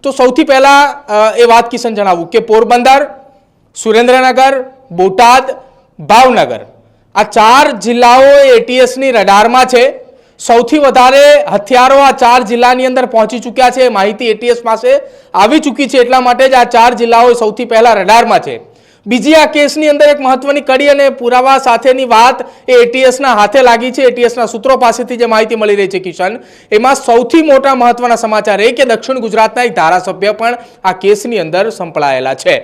તો સૌથી પહેલા એ વાત કિશન જણાવું કે પોરબંદર, સુરેન્દ્રનગર, બોટાદ, ભાવનગર આ 4 જિલ્લાઓ એટીએસની રડારમાં છે। સૌથી વધારે હથિયારો આ 4 જિલ્લાની અંદર પહોંચી ચૂક્યા છે। માહિતી એટીએસ પાસે આવી ચૂકી છે, એટલા માટે જ આ 4 જિલ્લાઓ સૌથી પહેલા રડારમાં છે। બીજી આ કેસની અંદર એક મહત્વની કડી અને પુરાવા સાથેની વાત એ એટીએસના હાથે લાગી છે। એટીએસના સૂત્રો પાસેથી જે માહિતી મળી રહી છે કિશન, એમાં સૌથી મોટા મહત્વના સમાચાર એ કે દક્ષિણ ગુજરાતના એક ધારાસભ્ય પણ આ કેસની અંદર સંકળાયેલા છે।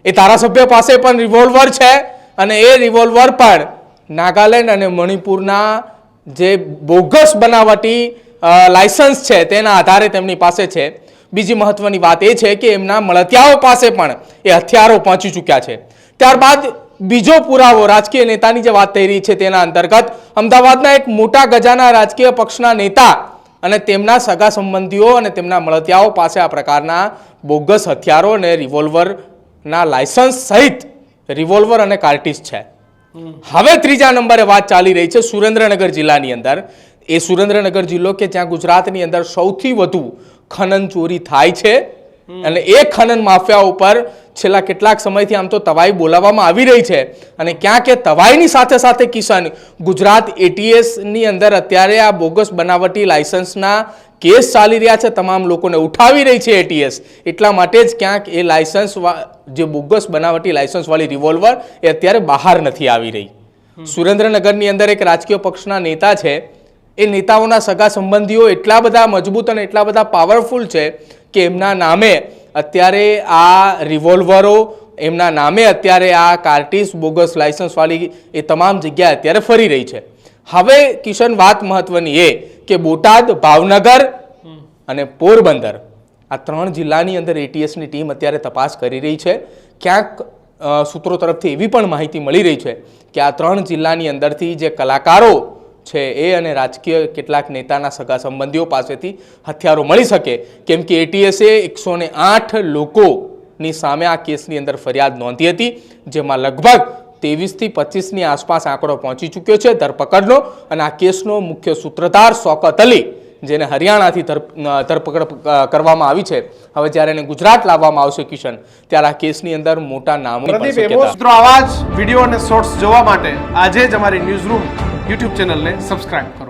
એ ધારાસભ્ય પાસે પણ રિવોલ્વર છે અને એ રિવોલ્વર પણ નાગાલેન્ડ અને મણિપુરના જે બોગસ બનાવટી લાયસન્સ છે તેના આધારે તેમની પાસે છે। બીજી મહત્વની વાત એ છે કે એમના મળતિયાઓ પાસે પણ એ હથિયારો પહોંચી ચૂક્યા છે। ત્યારબાદ બીજો પુરાવો રાજકીય નેતાની જે વાત થઈ રહી છે તેના અંતર્ગત અમદાવાદના એક મોટા ગજાના રાજકીય પક્ષના નેતા અને તેમના સગા સંબંધીઓ અને તેમના મળતિયાઓ પાસે આ પ્રકારના બોગસ હથિયારો અને રિવોલ્વરના લાયસન્સ સહિત રિવોલ્વર અને કાર્ટિસ છે। હવે ત્રીજા નંબરે વાત ચાલી રહી છે સુરેન્દ્રનગર જિલ્લાની અંદર। એ સુરેન્દ્રનગર જિલ્લો કે જ્યાં ગુજરાતની અંદર સૌથી વધુ ખનન ચોરી થાય છે અને એ ખનન માફિયા ઉપર છેલ્લા કેટલાક સમયથી આમ તો તવાઈ બોલાવવામાં આવી રહી છે અને ક્યાં કે તવાઈની સાથે સાથે કિશન ગુજરાત એટીએસ ની અંદર અત્યારે આ બોગસ બનાવટી લાયસન્સના કેસ ચાલી રહ્યા છે। તમામ લોકોને ઉઠાવી રહી છે એટીએસ, એટલા માટે જ ક્યાંક એ લાયસન્સ જે બોગસ બનાવટી લાયસન્સ વાળી રિવોલ્વર એ અત્યારે બહાર નથી આવી રહી। સુરેન્દ્રનગરની અંદર એક રાજકીય પક્ષના નેતા છે, એ નેતાઓના સગા સંબંધીઓ એટલા બધા મજબૂત અને એટલા બધા પાવરફુલ છે કે એમના નામે અત્યારે આ રિવોલ્વરો, એમના નામે અત્યારે આ કાર્ટિસ બોગસ લાયસન્સ વાળી એ તમામ જગ્યાએ અત્યારે ફરી રહી છે। હવે કિશન વાત મહત્વની એ કે બોટાદ, ભાવનગર અને પોરબંદર આ 3 જિલ્લાની અંદર એટીએસની ટીમ અત્યારે તપાસ કરી રહી છે। ક્યાંક સૂત્રો તરફથી એવી પણ માહિતી મળી રહી છે કે આ 3 જિલ્લાની અંદરથી જે કલાકારો છે એ અને રાજકીય કેટલાક નેતાના સગા સંબંધીઓ પાસેથી હથિયારો મળી શકે, કેમ કે એટીએસે 108 લોકોની સામે આ કેસની અંદર ફરિયાદ નોંધી હતી, જેમાં લગભગ 23 થી 25ની આસપાસ આંકડો પહોંચી ચૂક્યો છે ધરપકડનો। અને આ કેસનો મુખ્ય સૂત્રધાર શૌકત અલી, જેને હરિયાણાથી ધરપકડ કરવામાં આવી છે, હવે જ્યારે એને ગુજરાત લાવવામાં આવશે કિશન, ત્યારે આ કેસની અંદર મોટા નામની મિત્રો આવા જ વિડીયો અને શોર્ટ્સ જોવા માટે આજે જ અમારી ન્યૂઝરૂમ યુટ્યુબ ચેનલને સબસ્ક્રાઇબ કરો।